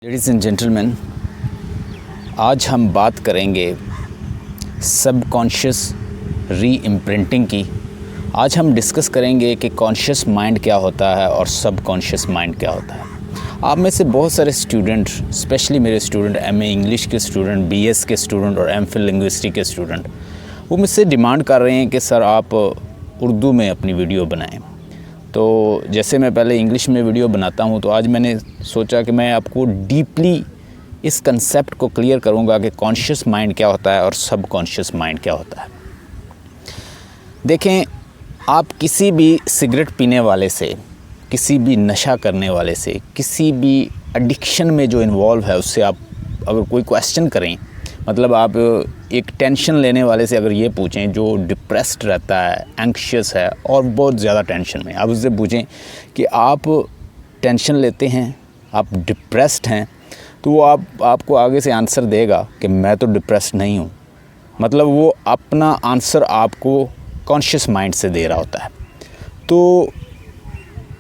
Ladies and gentleman, आज हम बात करेंगे सबकॉन्शियस री इम्प्रिंटिंग की। आज हम डिस्कस करेंगे कि कॉन्शियस माइंड क्या होता है और सबकॉन्शियस माइंड क्या होता है। आप में से बहुत सारे स्टूडेंट, स्पेशली मेरे स्टूडेंट, एमए इंग्लिश के स्टूडेंट, बीएस के स्टूडेंट और एमफिल लिंग्विस्टिक के स्टूडेंट, वो मुझसे डिमांड कर रहे हैं कि सर आप उर्दू में अपनी वीडियो बनाएं। तो जैसे मैं पहले इंग्लिश में वीडियो बनाता हूँ, तो आज मैंने सोचा कि मैं आपको डीपली इस कंसेप्ट को क्लियर करूँगा कि कॉन्शियस माइंड क्या होता है और सबकॉन्शियस माइंड क्या होता है। देखें, आप किसी भी सिगरेट पीने वाले से, किसी भी नशा करने वाले से, किसी भी एडिक्शन में जो इन्वॉल्व है उससे आप अगर कोई क्वेश्चन करें, मतलब आप एक टेंशन लेने वाले से अगर ये पूछें जो डिप्रेस्ड रहता है, एंक्शियस है और बहुत ज़्यादा टेंशन में, आप उससे पूछें कि आप टेंशन लेते हैं, आप डिप्रेस्ड हैं, तो वो आपको आगे से आंसर देगा कि मैं तो डिप्रेस्ड नहीं हूँ। मतलब वो अपना आंसर आपको कॉन्शियस माइंड से दे रहा होता है। तो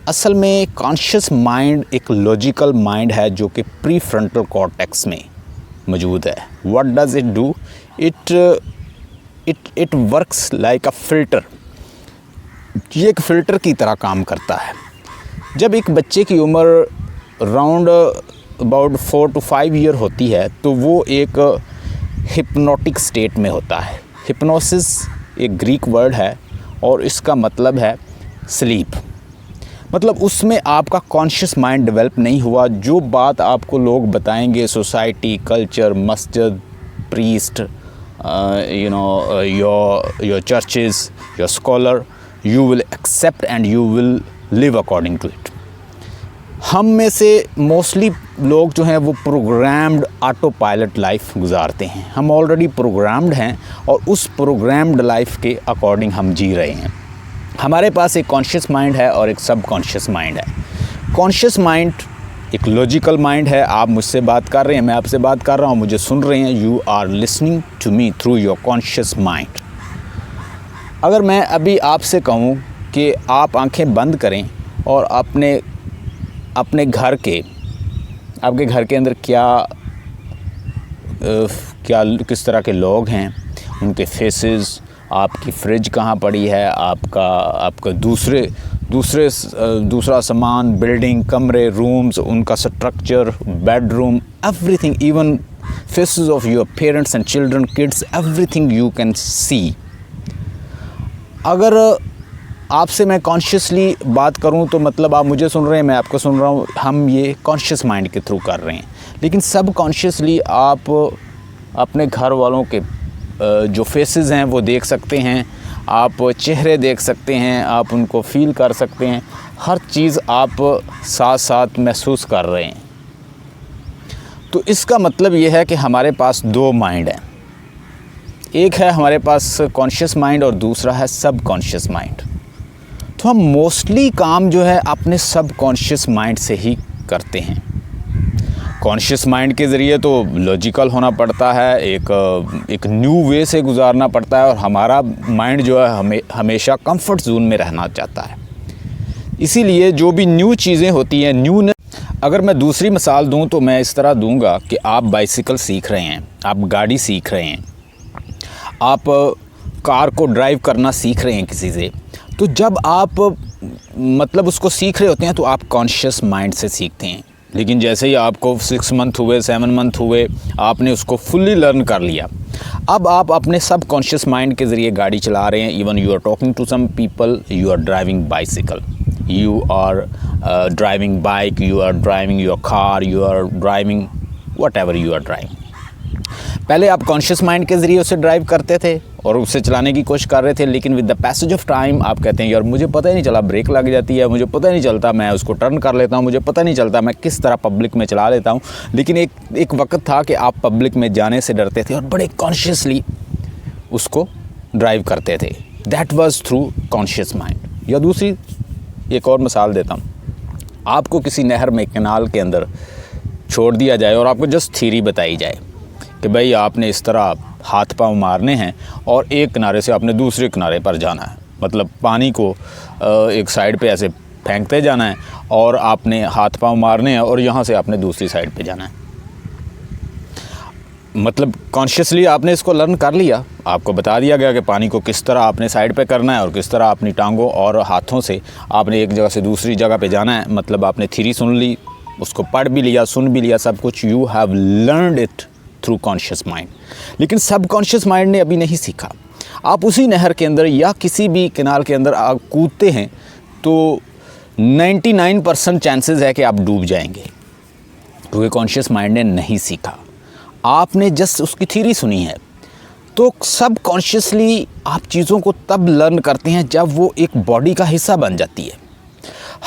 असल में कॉन्शियस माइंड एक लॉजिकल माइंड है जो कि प्री फ्रंटल कॉर्टेक्स में मौजूद है। What does it do? It works like a filter. ये एक फ़िल्टर की तरह काम करता है। जब एक बच्चे की उम्र राउंड अबाउट 4 to 5 ईयर होती है तो वो एक हिप्नोटिक स्टेट में होता है। हिप्नोसिस एक ग्रीक वर्ड है और इसका मतलब है स्लीप। मतलब उसमें आपका कॉन्शियस माइंड डेवलप नहीं हुआ। जो बात आपको लोग बताएंगे, सोसाइटी, कल्चर, मस्जिद, priest, your churches, your scholar, you will accept and you will live according to it. हम में से मोस्टली लोग जो हैं वो प्रोग्राम्ड ऑटो पायलट लाइफ गुजारते हैं। हम ऑलरेडी प्रोग्राम्ड हैं और उस प्रोग्राम्ड लाइफ के अकॉर्डिंग हम जी रहे हैं। हमारे पास एक कॉन्शियस माइंड है और एक सबकॉन्शियस माइंड है। कॉन्शियस माइंड एक लॉजिकल माइंड है। आप मुझसे बात कर रहे हैं, मैं आपसे बात कर रहा हूँ, मुझे सुन रहे हैं। You are listening to me through your conscious mind. अगर मैं अभी आपसे कहूँ कि आप आंखें बंद करें और अपने घर के, आपके घर के अंदर किस तरह के लोग हैं, उनके फेसेस, आपकी फ्रिज कहाँ पड़ी है, आपका दूसरा सामान, बिल्डिंग, कमरे, रूम्स, उनका structure, bedroom, everything, even faces of your parents and children, kids, everything you can see. अगर आपसे मैं कॉन्शियसली बात करूं तो मतलब आप मुझे सुन रहे हैं, मैं आपको सुन रहा हूं। हम ये कॉन्शियस माइंड के थ्रू कर रहे हैं। लेकिन सब कॉन्शियसली आप अपने घर वालों के जो फेसेस हैं वो देख सकते हैं, आप चेहरे देख सकते हैं, आप उनको फील कर सकते हैं। हर चीज़ आप साथ साथ महसूस कर रहे हैं। तो इसका मतलब ये है कि हमारे पास दो माइंड हैं। एक है हमारे पास कॉन्शियस माइंड और दूसरा है सब कॉन्शियस माइंड। तो हम मोस्टली काम जो है अपने सब कॉन्शियस माइंड से ही करते हैं। कॉन्शियस माइंड के ज़रिए तो लॉजिकल होना पड़ता है, एक न्यू वे से गुजारना पड़ता है और हमारा माइंड जो है हमेशा कंफर्ट जोन में रहना चाहता है। इसीलिए जो भी न्यू चीज़ें होती हैं, अगर मैं दूसरी मिसाल दूं तो मैं इस तरह दूंगा कि आप बाइसिकल सीख रहे हैं, आप गाड़ी सीख रहे हैं, आप कार को ड्राइव करना सीख रहे हैं किसी से। तो जब आप मतलब उसको सीख रहे होते हैं तो आप कॉन्शियस माइंड से सीखते हैं। लेकिन जैसे ही आपको 6 मंथ हुए, 7 मंथ हुए, आपने उसको फुल्ली लर्न कर लिया, अब आप अपने सब कॉन्शियस माइंड के ज़रिए गाड़ी चला रहे हैं। Even you are talking to some people, you are driving bicycle, you are driving bike, you are driving your car, you are driving whatever you are driving. पहले आप कॉन्शियस माइंड के ज़रिए उसे ड्राइव करते थे और उसे चलाने की कोशिश कर रहे थे, लेकिन with the passage of time आप कहते हैं यार मुझे पता ही नहीं चला, ब्रेक लग जाती है, मुझे पता ही नहीं चलता, मैं उसको टर्न कर लेता हूँ, मुझे पता नहीं चलता मैं किस तरह पब्लिक में चला लेता हूँ। लेकिन एक वक्त था कि आप पब्लिक में जाने से डरते थे और बड़े कॉन्शियसली उसको ड्राइव करते थे। That was through conscious mind. या दूसरी एक और मिसाल देता हूँ। आपको किसी नहर में, कैनाल के अंदर छोड़ दिया जाए और आपको जस्ट थ्योरी बताई जाए कि भाई आपने इस तरह हाथ पांव मारने हैं और एक किनारे से आपने दूसरे किनारे पर जाना है। मतलब पानी को एक साइड पे ऐसे फेंकते जाना है और आपने हाथ पांव मारने हैं और यहाँ से आपने दूसरी साइड पे जाना है। मतलब कॉन्शियसली आपने इसको लर्न कर लिया, आपको बता दिया गया कि पानी को किस तरह आपने साइड पे करना है और किस तरह अपनी टांगों और हाथों से आपने एक जगह से दूसरी जगह पे जाना है। मतलब आपने थ्योरी सुन ली, उसको पढ़ भी लिया, सुन भी लिया, सब कुछ you have learned it through conscious mind. लेकिन सब कॉन्शियस माइंड ने अभी नहीं सीखा। आप उसी नहर के अंदर या किसी भी कैनाल के अंदर आप कूदते हैं तो 99% चांसेस है कि आप डूब जाएंगे, क्योंकि कॉन्शियस माइंड ने नहीं सीखा। आपने जस्ट उसकी थ्योरी सुनी है। तो सब कॉन्शियसली आप चीज़ों को तब लर्न करते हैं जब वो एक बॉडी का हिस्सा बन जाती है।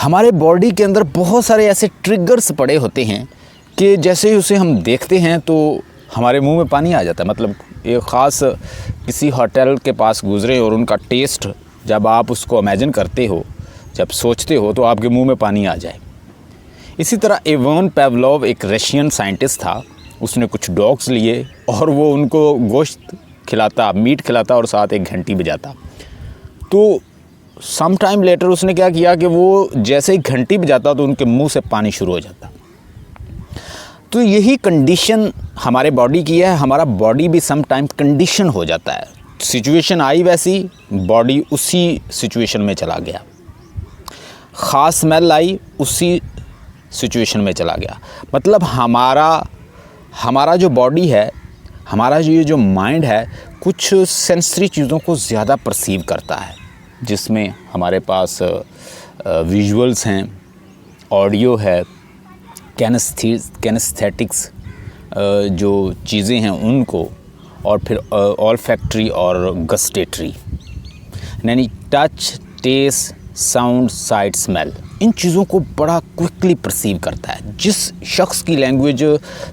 हमारे बॉडी के अंदर बहुत सारे ऐसे ट्रिगर्स पड़े होते हैं कि जैसे ही उसे हम देखते हैं तो हमारे मुंह में पानी आ जाता है। मतलब एक ख़ास किसी होटल के पास गुजरे और उनका टेस्ट जब आप उसको इमेजिन करते हो, जब सोचते हो, तो आपके मुंह में पानी आ जाए। इसी तरह इवान पावलोव एक रशियन साइंटिस्ट था। उसने कुछ डॉग्स लिए और वो उनको गोश्त खिलाता, मीट खिलाता और साथ एक घंटी बजाता। तो सम टाइम लेटर उसने क्या किया कि वो जैसे ही घंटी बजाता तो उनके मुंह से पानी शुरू हो जाता। तो यही कंडीशन हमारे बॉडी की है। हमारा बॉडी भी सम टाइम कंडीशन हो जाता है। सिचुएशन आई वैसी, बॉडी उसी सिचुएशन में चला गया। ख़ास स्मेल आई, उसी सिचुएशन में चला गया। मतलब हमारा जो बॉडी है, हमारा जो माइंड है, कुछ सेंसरी चीज़ों को ज़्यादा परसीव करता है, जिसमें हमारे पास विजुअल्स हैं, ऑडियो है, कैनेस्थेटिक्स जो चीज़ें हैं उनको, और फिर ऑल्फैक्टरी और गस्टेटरी, यानी touch, taste, sound, sight, smell. इन चीज़ों को बड़ा क्विकली परसीव करता है। जिस शख्स की लैंग्वेज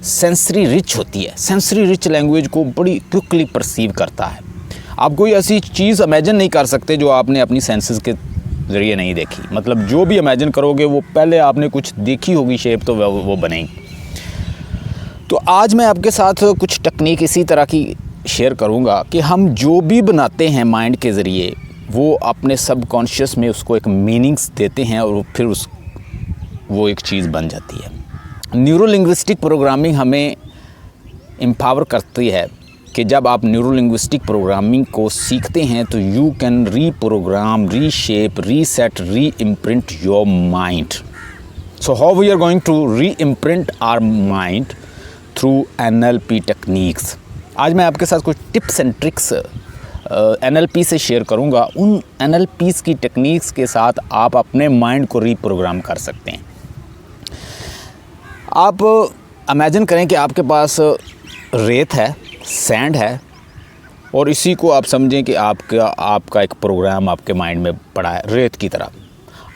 सेंसरी रिच होती है, सेंसरी रिच लैंग्वेज को बड़ी क्विकली परसीव करता है। आप कोई ऐसी चीज़ इमेजिन नहीं कर सकते जो आपने अपनी सेंसेस के ज़रिए नहीं देखी। मतलब जो भी इमेजिन करोगे वो पहले आपने कुछ देखी होगी शेप, तो वो बनेगी। तो आज मैं आपके साथ कुछ टेक्निक इसी तरह की शेयर करूंगा कि हम जो भी बनाते हैं माइंड के ज़रिए, वो अपने सबकॉन्शियस में उसको एक मीनिंग्स देते हैं और फिर वो एक चीज़ बन जाती है। न्यूरो लिंग्विस्टिक प्रोग्रामिंग हमें एम्पावर करती है कि जब आप न्यूरो लिंग्विस्टिक प्रोग्रामिंग को सीखते हैं तो you can reprogram, reshape, reset, reimprint your mind. So how we are going to reimprint our mind through NLP techniques. आज मैं आपके साथ कुछ टिप्स एंड ट्रिक्स NLP से शेयर करूंगा। उन NLPs की टेक्निक्स के साथ आप अपने माइंड को रीप्रोग्राम कर सकते हैं। आप इमेजिन करें कि आपके पास रेत है, सैंड है, और इसी को आप समझें कि आपका एक प्रोग्राम आपके माइंड में पड़ा है रेत की तरह।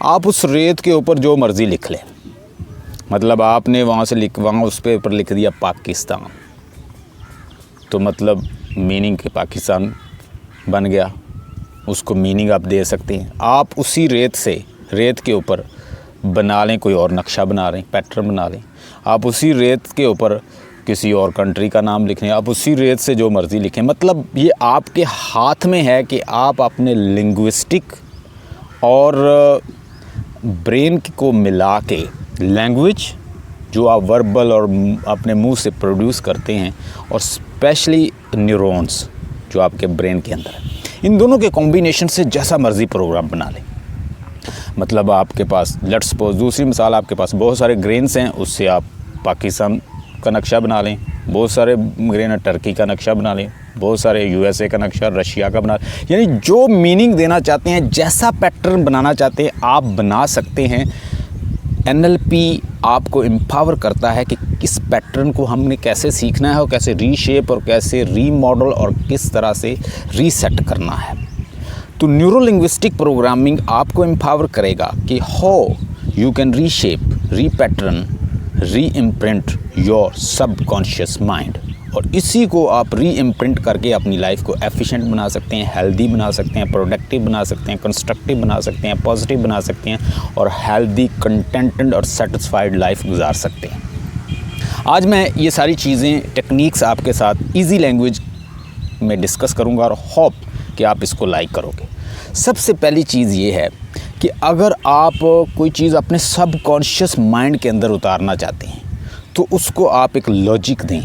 आप उस रेत के ऊपर जो मर्ज़ी लिख लें। मतलब आपने वहाँ उस पे ऊपर लिख दिया पाकिस्तान, तो मतलब मीनिंग के पाकिस्तान बन गया। उसको मीनिंग आप दे सकते हैं। आप उसी रेत के ऊपर बना लें, कोई और नक्शा बना लें, पैटर्न बना लें। आप उसी रेत के ऊपर किसी और कंट्री का नाम लिखें, आप उसी रेत से जो मर्ज़ी लिखें। मतलब ये आपके हाथ में है कि आप अपने लिंग्विस्टिक और ब्रेन को मिला के लैंग्वेज जो आप वर्बल और अपने मुंह से प्रोड्यूस करते हैं, और स्पेशली न्यूरॉन्स जो आपके ब्रेन के अंदर है, इन दोनों के कॉम्बिनेशन से जैसा मर्ज़ी प्रोग्राम बना लें। मतलब आपके पास, लेट्स सपोज, दूसरी मिसाल, आपके पास बहुत सारे ग्रेन्स हैं, उससे आप पाकिस्तान का नक्शा बना लें। बहुत सारे ग्रेन है, टर्की का नक्शा बना लें। बहुत सारे USA का नक्शा, रशिया का बना लें। यानी जो मीनिंग देना चाहते हैं, जैसा पैटर्न बनाना चाहते हैं, आप बना सकते हैं। NLP आपको एम्पावर करता है कि किस पैटर्न को हमने कैसे सीखना है और कैसे रीशेप और कैसे रीमॉडल और किस तरह से रीसेट करना है। तो न्यूरो लिंग्विस्टिक प्रोग्रामिंग आपको एम्पावर करेगा कि हाउ यू कैन रीशेप, रीपैटर्न, री इम्प्रिंट योर सबकॉन्शियस माइंड, और इसी को आप री इम्प्रिंट करके अपनी लाइफ को एफिशिएंट बना सकते हैं, हेल्दी बना सकते हैं, प्रोडक्टिव बना सकते हैं, कंस्ट्रक्टिव बना सकते हैं, पॉजिटिव बना सकते हैं, और हेल्दी, कंटेंटेड और सेटिस्फाइड लाइफ गुजार सकते हैं। आज मैं ये सारी चीज़ें, टेक्निक्स आपके साथ इजी लैंग्वेज में डिस्कस करूँगा और होप कि आप इसको लाइक करोगे। सबसे पहली चीज़ ये है कि अगर आप कोई चीज़ अपने सबकॉन्शियस माइंड के अंदर उतारना चाहते हैं तो उसको आप एक लॉजिक दें,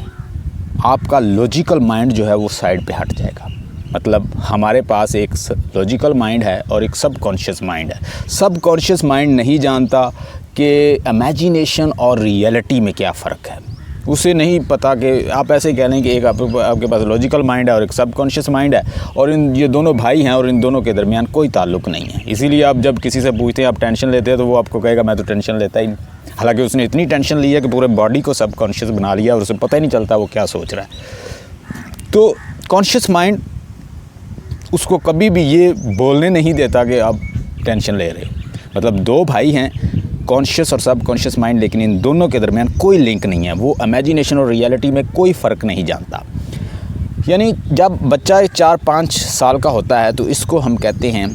आपका लॉजिकल माइंड जो है वो साइड पे हट जाएगा। मतलब हमारे पास एक लॉजिकल माइंड है और एक सबकॉन्शियस माइंड है। सबकॉन्शियस माइंड नहीं जानता कि इमेजिनेशन और रियलिटी में क्या फ़र्क है। उसे नहीं पता कि आप ऐसे कह लें कि एक आपके पास लॉजिकल माइंड है और एक सबकॉन्शियस माइंड है और ये दोनों भाई हैं और इन दोनों के दरमियान कोई ताल्लुक़ नहीं है। इसीलिए आप जब किसी से पूछते हैं आप टेंशन लेते हैं तो वो आपको कहेगा मैं तो टेंशन लेता ही नहीं। हालांकि उसने इतनी टेंशन ली है कि पूरे बॉडी को सबकॉन्शियस बना लिया और उसे पता ही नहीं चलता वो क्या सोच रहा है। तो कॉन्शियस माइंड उसको कभी भी ये बोलने नहीं देता कि आप टेंशन ले रहे हो। मतलब दो भाई हैं, कॉन्शियस और सबकॉन्शियस माइंड, लेकिन इन दोनों के दरमियान कोई लिंक नहीं है। वो इमेजिनेशन और रियलिटी में कोई फ़र्क नहीं जानता। यानी जब बच्चा 4-5 साल का होता है तो इसको हम कहते हैं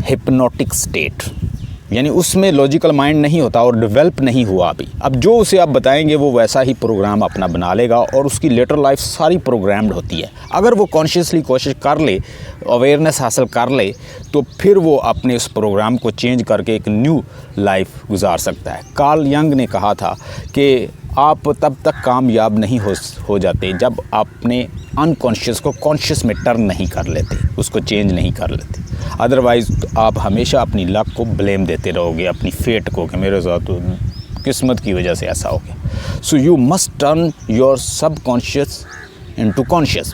हिप्नोटिक स्टेट, यानी उसमें लॉजिकल माइंड नहीं होता और डेवलप नहीं हुआ अभी। अब जो उसे आप बताएंगे वो वैसा ही प्रोग्राम अपना बना लेगा और उसकी लेटर लाइफ सारी प्रोग्राम्ड होती है। अगर वो कॉन्शियसली कोशिश कर ले, अवेयरनेस हासिल कर ले, तो फिर वो अपने उस प्रोग्राम को चेंज करके एक न्यू लाइफ गुजार सकता है। कार्ल यंग ने कहा था कि आप तब तक कामयाब नहीं हो जाते जब आपने अनकॉन्शियस को कॉन्शियस में टर्न नहीं कर लेते, उसको चेंज नहीं कर लेते। अदरवाइज़ आप हमेशा अपनी लक को ब्लेम देते रहोगे, अपनी फेट को, कि मेरे साथ तो किस्मत की वजह से ऐसा हो गया। So you must turn your subconscious into conscious.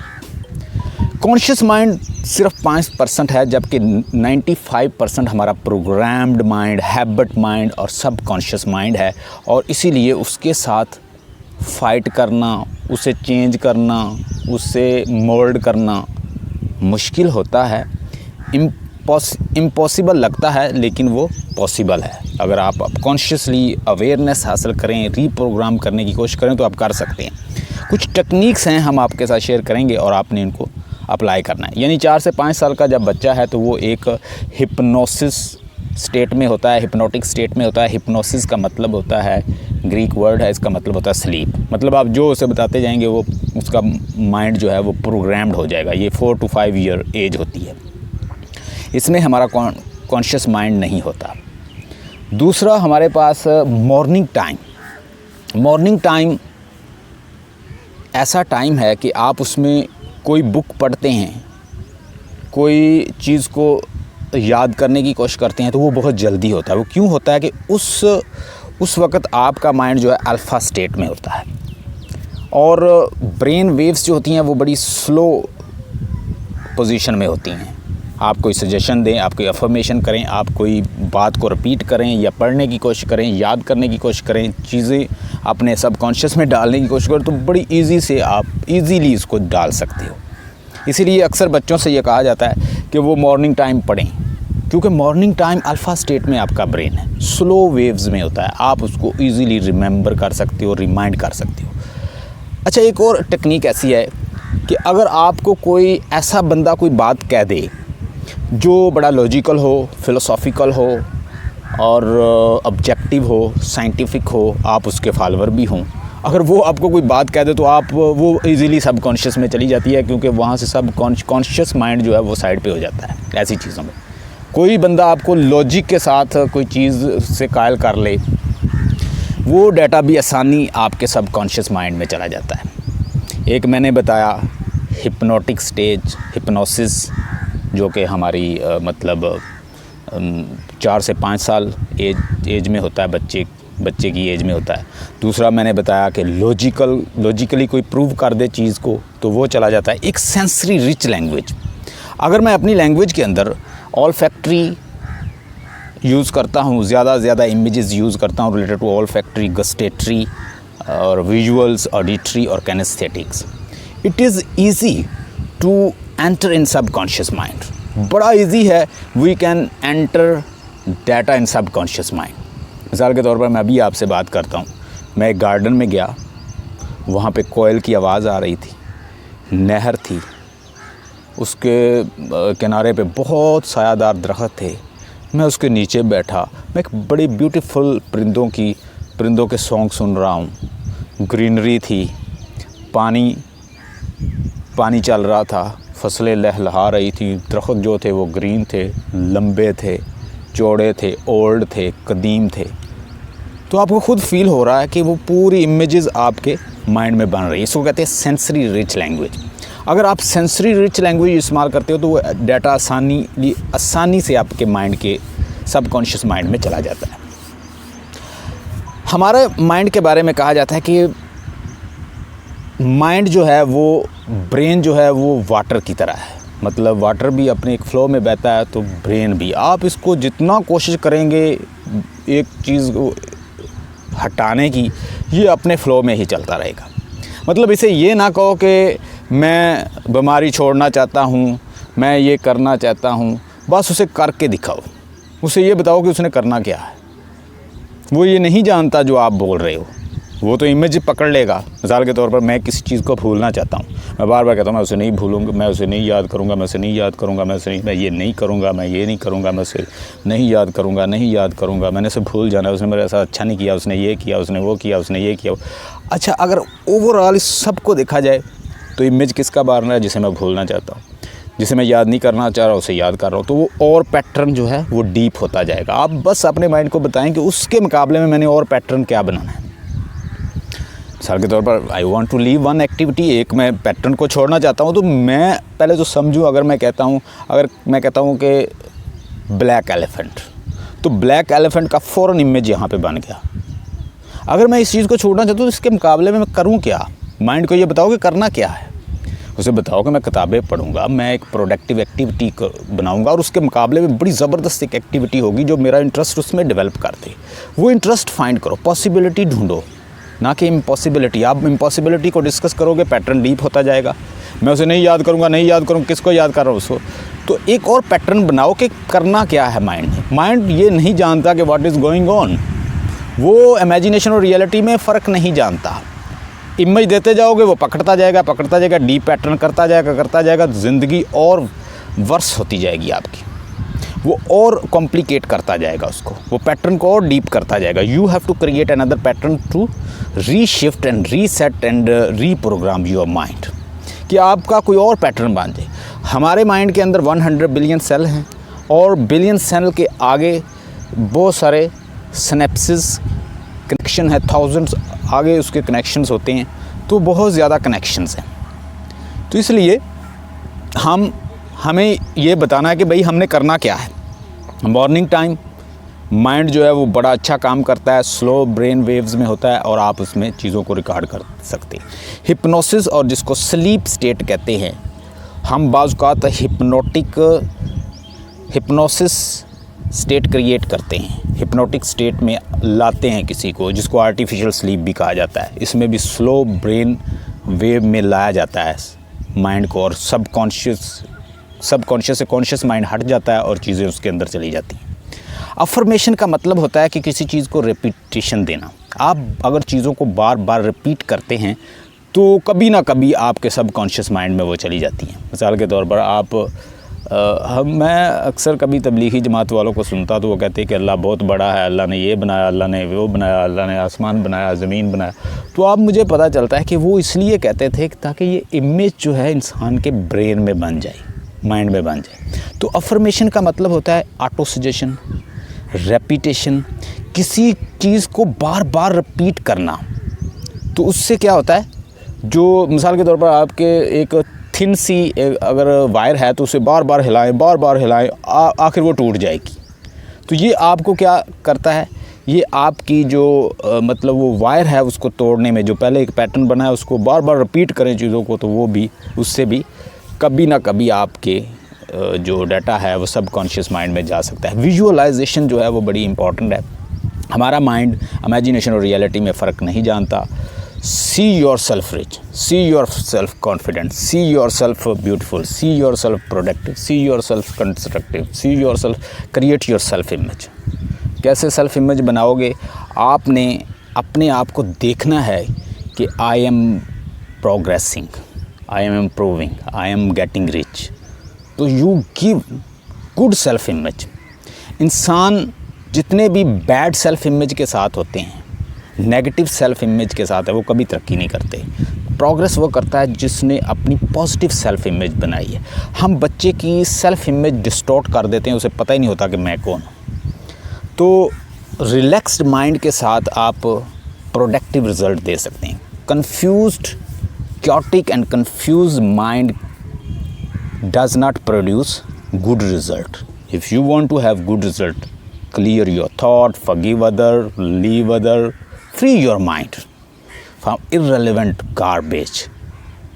Conscious mind सिर्फ 5% है, जबकि 95% हमारा प्रोग्राम्ड माइंड, हैबिट माइंड और सबकॉन्शियस माइंड है। और इसीलिए उसके साथ फाइट करना, उसे चेंज करना, उसे मोल्ड करना मुश्किल होता है, इम्पॉसिबल लगता है, लेकिन वो पॉसिबल है। अगर आप कॉन्शियसली अवेयरनेस हासिल करें, रीप्रोग्राम करने की कोशिश करें तो आप कर सकते हैं। कुछ टेक्निक्स हैं, हम आपके साथ शेयर करेंगे और आपने इनको अप्लाई करना है। यानी 4 से 5 साल का जब बच्चा है तो वो एक हिप्नोसिस स्टेट में होता है, हिप्नोटिक स्टेट में होता है। हिप्नोसिस का मतलब होता है, ग्रीक वर्ड है, इसका मतलब होता है स्लीप। मतलब आप जो उसे बताते जाएंगे वो उसका माइंड जो है वो प्रोग्राम्ड हो जाएगा। ये 4 to 5 ईयर एज होती है। इसमें हमारा कॉन्शियस माइंड नहीं होता। दूसरा हमारे पास मॉर्निंग टाइम। मॉर्निंग टाइम ऐसा टाइम है कि आप उसमें कोई बुक पढ़ते हैं, कोई चीज़ को याद करने की कोशिश करते हैं तो वो बहुत जल्दी होता है। वो क्यों होता है कि उस वक़्त आपका माइंड जो है अल्फ़ा स्टेट में होता है और ब्रेन वेव्स जो होती हैं वो बड़ी स्लो पोजीशन में होती हैं। आप कोई सजेशन दें, आप कोई अफर्मेशन करें, आप कोई बात को रिपीट करें या पढ़ने की कोशिश करें, याद करने की कोशिश करें, चीज़ें अपने सबकॉन्शियस में डालने की कोशिश करें तो बड़ी इजी से आप इजीली इसको डाल सकते हो। इसीलिए अक्सर बच्चों से ये कहा जाता है कि वो मॉर्निंग टाइम पढ़ें, क्योंकि मॉर्निंग टाइम अल्फ़ा स्टेट में आपका ब्रेन है, स्लो वेव्स में होता है। आप उसको ईज़िली रिमेंबर कर सकते हो, रिमाइंड कर सकते हो। अच्छा, एक और टेक्निक ऐसी है कि अगर आपको कोई ऐसा बंदा कोई बात कह दे जो बड़ा लॉजिकल हो, फ़िलोसॉफ़िकल हो और ऑब्जेक्टिव हो, साइंटिफिक हो, आप उसके फॉलोअर भी हों, अगर वो आपको कोई बात कह दे तो आप वो इजीली सबकॉन्शियस में चली जाती है, क्योंकि वहाँ से सब कॉन्शियस माइंड जो है वो साइड पे हो जाता है ऐसी चीज़ों में। कोई बंदा आपको लॉजिक के साथ कोई चीज़ से कायल कर ले, वो डाटा भी आसानी आपके सबकॉन्शियस माइंड में चला जाता है। एक मैंने बताया हिप्नोटिक स्टेज, हिप्नोसिस, जो कि हमारी मतलब 4 से 5 साल एज में होता है, बच्चे की एज में होता है। दूसरा मैंने बताया कि लॉजिकली कोई प्रूव कर दे चीज़ को तो वो चला जाता है। एक सेंसरी रिच लैंग्वेज, अगर मैं अपनी लैंग्वेज के अंदर ऑल फैक्ट्री यूज़ करता हूँ, ज़्यादा से ज़्यादा इमेजेस यूज़ करता हूँ related to olfactory, gustatory और विजुअल्स, ऑडिटरी और kinesthetics, it is easy to enter in subconscious mind. बड़ा इजी है, we can enter data in subconscious mind. मिसाल के तौर पर मैं अभी आपसे बात करता हूँ, मैं एक गार्डन में गया, वहाँ पे कोयल की आवाज़ आ रही थी, नहर थी, उसके किनारे पे बहुत सायादार दरख्त थे, मैं उसके नीचे बैठा, मैं एक बड़ी ब्यूटीफुल परिंदों के सॉन्ग सुन रहा हूँ, ग्रीनरी थी, पानी चल रहा था, फसलें लहलहा रही थी, दरख्त जो थे वो ग्रीन थे, लंबे थे, चौड़े थे, ओल्ड थे, कदीम थे, तो आपको खुद फील हो रहा है कि वो पूरी इमेजेस आपके माइंड में बन रही है। इसको कहते हैं सेंसरी रिच लैंग्वेज। अगर आप सेंसरी रिच लैंग्वेज इस्तेमाल करते हो तो वो डाटा आसानी से आपके माइंड के सबकॉन्शियस माइंड में चला जाता है। हमारे माइंड के बारे में कहा जाता है कि माइंड जो है वो ब्रेन जो है वो वाटर की तरह है। मतलब वाटर भी अपने एक फ़्लो में बहता है, तो ब्रेन भी। आप इसको जितना कोशिश करेंगे एक चीज़ को हटाने की, ये अपने फ़्लो में ही चलता रहेगा। मतलब इसे ये ना कहो कि मैं बीमारी छोड़ना चाहता हूँ, मैं ये करना चाहता हूँ, बस उसे करके दिखाओ। उसे ये बताओ कि उसने करना क्या है। वो ये नहीं जानता जो आप बोल रहे हो, वो तो इमेज पकड़ लेगा। मिसाल के तौर पर मैं किसी चीज़ को भूलना चाहता हूँ, मैं बार बार कहता हूँ मैं उसे नहीं भूलूँगा, मैं उसे नहीं याद करूँगा, मैं उसे नहीं याद करूँगा, मैं ये नहीं करूँगा, मैं ये नहीं करूँगा, मैं उसे नहीं याद करूँगा, नहीं याद करूँगा, मैंने उसे भूल जाना, उसने मेरे साथ अच्छा नहीं किया, उसने ये किया, उसने वो किया, उसने ये किया। अच्छा, अगर ओवरऑल इस सब को देखा जाए तो इमेज किसका बन रहा है? जिसे मैं भूलना चाहता हूँ, जिसे मैं याद नहीं करना चाह रहा, उसे याद कर रहा हूँ। तो वो और पैटर्न जो है वो डीप होता जाएगा। आप बस अपने माइंड को बताएं कि उसके मुकाबले में मैंने और पैटर्न क्या बनाना है। मिसाल के तौर पर I want to leave one activity, एक मैं पैटर्न को छोड़ना चाहता हूँ, तो मैं पहले तो समझूँ। अगर मैं कहता हूँ कि ब्लैक एलिफेंट, तो ब्लैक एलिफेंट का फ़ौरन इमेज यहाँ पे बन गया। अगर मैं इस चीज़ को छोड़ना चाहता हूँ तो इसके मुकाबले में मैं करूँ क्या? माइंड को ये बताओ कि करना क्या है। उसे बताओ कि मैं किताबें पढ़ूंगा, मैं एक प्रोडक्टिव एक्टिविटी बनाऊंगा, और उसके मुकाबले में बड़ी ज़बरदस्त एक एक्टिविटी होगी जो मेरा इंटरेस्ट उसमें डेवलप कर दे। वो इंटरेस्ट फाइंड करो, पॉसिबिलिटी ढूंढो, ना कि इम्पॉसिबिलिटी। आप इम्पॉसिबिलिटी को डिस्कस करोगे, पैटर्न डीप होता जाएगा। मैं उसे नहीं याद करूँगा, किसको याद कर रहा हूँ उसको। तो एक और पैटर्न बनाओ कि करना क्या है माइंड ने। माइंड ये नहीं जानता कि व्हाट इज़ गोइंग ऑन। वो इमेजिनेशन और रियलिटी में फ़र्क नहीं जानता। इमेज देते जाओगे, वो पकड़ता जाएगा, डीप पैटर्न करता जाएगा। ज़िंदगी और वर्स होती जाएगी आपकी, वो और कॉम्प्लिकेट करता जाएगा उसको, वो पैटर्न को और डीप करता जाएगा। You have to create another pattern to reshift and reset and reprogram your mind, कि आपका कोई और पैटर्न बन जाए। हमारे माइंड के अंदर 100 बिलियन सेल हैं, और बिलियन सेल के आगे बहुत सारे सिनेप्सिस कनेक्शन है, थाउजेंड्स आगे उसके कनेक्शंस होते हैं। तो बहुत ज़्यादा कनेक्शंस हैं। तो इसलिए हमें ये बताना है कि भाई हमने करना क्या है। मॉर्निंग टाइम माइंड जो है वो बड़ा अच्छा काम करता है, स्लो ब्रेन वेव्स में होता है, और आप उसमें चीज़ों को रिकॉर्ड कर सकते हैं। हिप्नोसिस, और जिसको स्लीप स्टेट कहते हैं, हम बाज़ औक़ात हिप्नोसिस स्टेट क्रिएट करते हैं, हिप्नोटिक स्टेट में लाते हैं किसी को, जिसको आर्टिफिशियल स्लीप भी कहा जाता है। इसमें भी स्लो ब्रेन वेव में लाया जाता है माइंड को, और सबकॉन्शियस से कॉन्शियस माइंड हट जाता है और चीज़ें उसके अंदर चली जाती हैं। अफर्मेशन का मतलब होता है कि किसी चीज़ को रिपीटिशन देना। आप अगर चीज़ों को बार बार रिपीट करते हैं तो कभी ना कभी आपके सबकॉन्शियस माइंड में वो चली जाती हैं। मिसाल के तौर पर मैं अक्सर कभी तबलीगी जमात वालों को सुनता, तो वो कहते हैं कि अल्लाह बहुत बड़ा है, अल्लाह ने ये बनाया, अल्लाह ने वो बनाया, अल्लाह ने आसमान बनाया, ज़मीन बनाया। तो अब मुझे पता चलता है कि वो इसलिए कहते थे ताकि ये इमेज जो है इंसान के ब्रेन में बन जाए, माइंड में बन जाए। तो अफर्मेशन का मतलब होता है ऑटो सजेशन, रेपिटेशन, किसी चीज़ को बार बार रिपीट करना। तो उससे क्या होता है, जो मिसाल के तौर पर आपके एक थिन सी अगर वायर है तो उसे बार बार हिलाएं, आखिर वो टूट जाएगी। तो ये आपको क्या करता है, ये आपकी जो मतलब वो वायर है उसको तोड़ने में, जो पहले एक पैटर्न बना है उसको बार बार रिपीट करें चीज़ों को, तो वो भी उससे भी कभी ना कभी आपके जो डाटा है वो सबकॉन्शियस माइंड में जा सकता है। विजुअलाइजेशन जो है वो बड़ी इंपॉर्टेंट है। हमारा माइंड इमेजिनेशन और रियलिटी में फ़र्क नहीं जानता। See yourself rich, see yourself confident, see yourself beautiful, see yourself productive, see yourself constructive, see yourself, create your self image. कैसे self image बनाओगे? आपने अपने आप को देखना है कि I am progressing, I am improving, I am getting rich. तो you give good self image. इंसान जितने भी बैड सेल्फ इमेज के साथ होते हैं, नेगेटिव सेल्फ इमेज के साथ है, वो कभी तरक्की नहीं करते। प्रोग्रेस वो करता है जिसने अपनी पॉजिटिव सेल्फ इमेज बनाई है। हम बच्चे की सेल्फ इमेज डिस्टॉर्ट कर देते हैं, उसे पता ही नहीं होता कि मैं कौन हूँ। तो रिलैक्स्ड माइंड के साथ आप प्रोडक्टिव रिज़ल्ट दे सकते हैं। Confused, chaotic and confused mind does not produce good result. If you want to have good result, clear your thought, forgive other, leave other, free your mind from irrelevant garbage.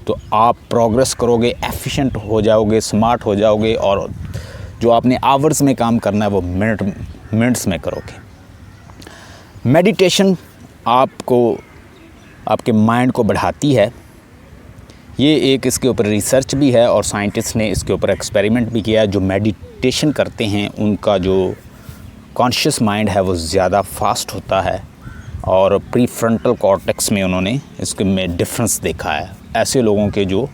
तो आप progress करोगे, efficient हो जाओगे, smart हो जाओगे और जो आपने आवर्स में काम करना है वो मिनट्स में करोगे। मेडिटेशन आपको, आपके माइंड को बढ़ाती है। ये एक इसके ऊपर रिसर्च भी है और साइंटिस्ट ने इसके ऊपर एक्सपेरिमेंट भी किया है। जो मेडिटेशन करते हैं उनका जो कॉन्शियस माइंड है वो ज़्यादा फास्ट होता है और प्रीफ्रंटल कॉर्टेक्स में उन्होंने इसके में डिफरेंस देखा है ऐसे लोगों के जो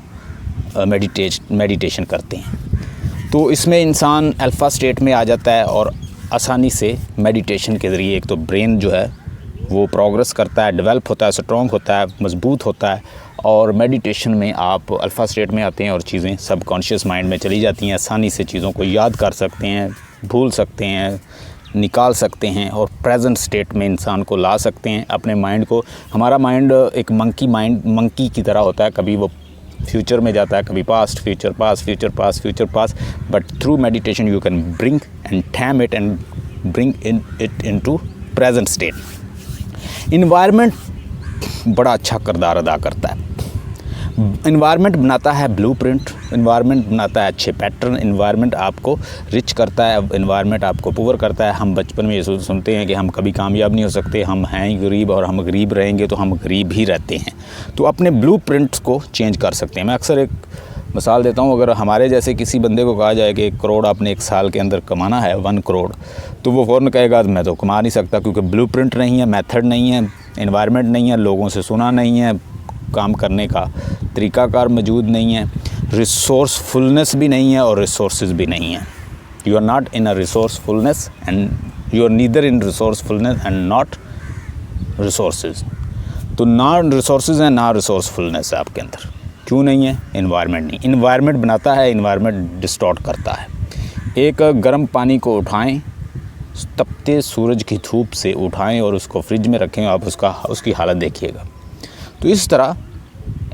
मेडिटेशन करते हैं। तो इसमें इंसान अल्फ़ा स्टेट में आ जाता है और आसानी से मेडिटेशन के ज़रिए एक तो ब्रेन जो है वो प्रोग्रेस करता है, डेवलप होता है, स्ट्रॉन्ग होता है, मजबूत होता है। और मेडिटेशन में आप अल्फ़ा स्टेट में आते हैं और चीज़ें सबकॉन्शियस माइंड में चली जाती हैं। आसानी से चीज़ों को याद कर सकते हैं, भूल सकते हैं, निकाल सकते हैं और प्रेजेंट स्टेट में इंसान को ला सकते हैं अपने माइंड को। हमारा माइंड एक मंकी की तरह होता है, कभी वो फ्यूचर में जाता है, कभी past, future, past, future, past, future, past. But through meditation you can bring and time it and bring it into present state. Environment बड़ा अच्छा किरदार अदा करता है। इन्वायरमेंट बनाता है ब्लूप्रिंट, इन्वायरमेंट बनाता है अच्छे पैटर्न, इन्वायरमेंट आपको रिच करता है, इन्वायरमेंट आपको पुअर करता है। हम बचपन में ये सुनते हैं कि हम कभी कामयाब नहीं हो सकते, हम हैं ही गरीब और हम गरीब रहेंगे तो हम गरीब ही रहते हैं। तो अपने ब्लूप्रिंट्स को चेंज कर सकते हैं। मैं अक्सर एक मिसाल देता हूँ, अगर हमारे जैसे किसी बंदे को कहा जाए कि 1 करोड़ आपने 1 साल के अंदर कमाना है, 1 करोड़, तो वो फ़ौरन कहेगा मैं तो कमा नहीं सकता, क्योंकि ब्लूप्रिंट नहीं है, मेथड नहीं है, इन्वायरमेंट नहीं है, लोगों से सुना नहीं है, काम करने का तरीक़ाकार मौजूद नहीं है, रिसोर्सफुलनेस भी नहीं है और रिसोर्सेज भी नहीं है। You are not in a resourcefulness and you are neither in resourcefulness and not resources. तो ना रिसोर्सेज हैं ना रिसोर्सफुलनेस है आपके अंदर। क्यों नहीं है? इन्वायरमेंट नहीं। इन्वायरमेंट बनाता है, इन्वायरमेंट डिस्टॉर्ट करता है। एक गर्म पानी को उठाएं, तपते सूरज की धूप से उठाएं और उसको फ्रिज में रखें, आप उसकी हालत देखिएगा। तो इस तरह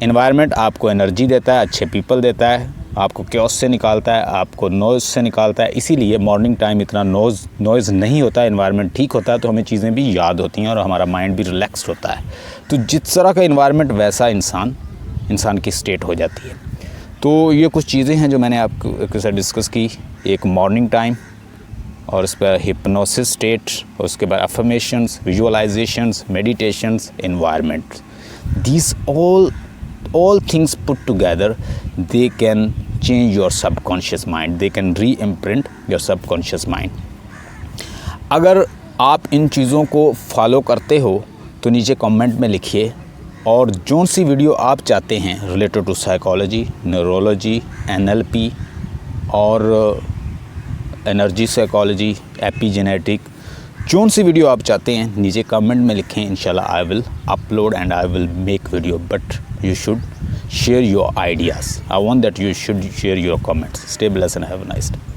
इन्वायरमेंट आपको एनर्जी देता है, अच्छे पीपल देता है, आपको क्योस से निकालता है, आपको नॉइज़ से निकालता है। इसीलिए मॉर्निंग टाइम इतना नॉइज़ नहीं होता, इन्वायरमेंट ठीक होता है तो हमें चीज़ें भी याद होती हैं और हमारा माइंड भी रिलैक्स्ड होता है। तो जिस तरह का इन्वायरमेंट वैसा इंसान की स्टेट हो जाती है। तो ये कुछ चीज़ें हैं जो मैंने आपके साथ डिस्कस की। एक मॉर्निंग टाइम और उस पर हिप्नोसिस स्टेट, उसके बाद affirmations, visualisations, meditations, environment. These all things put together, they can change your subconscious mind, they can re-imprint your subconscious mind. अगर आप इन चीज़ों को फॉलो करते हो तो नीचे कमेंट में लिखिए, और जो सी वीडियो आप चाहते हैं related to psychology, neurology, NLP और एनर्जी साइकोलॉजी, एपीजेनेटिक, जोन सी वीडियो आप चाहते हैं नीचे कमेंट में लिखें। इंशाल्लाह I will upload and I will make video, but you should share your ideas. I want that you should share your comments. Stay blessed and have a nice day.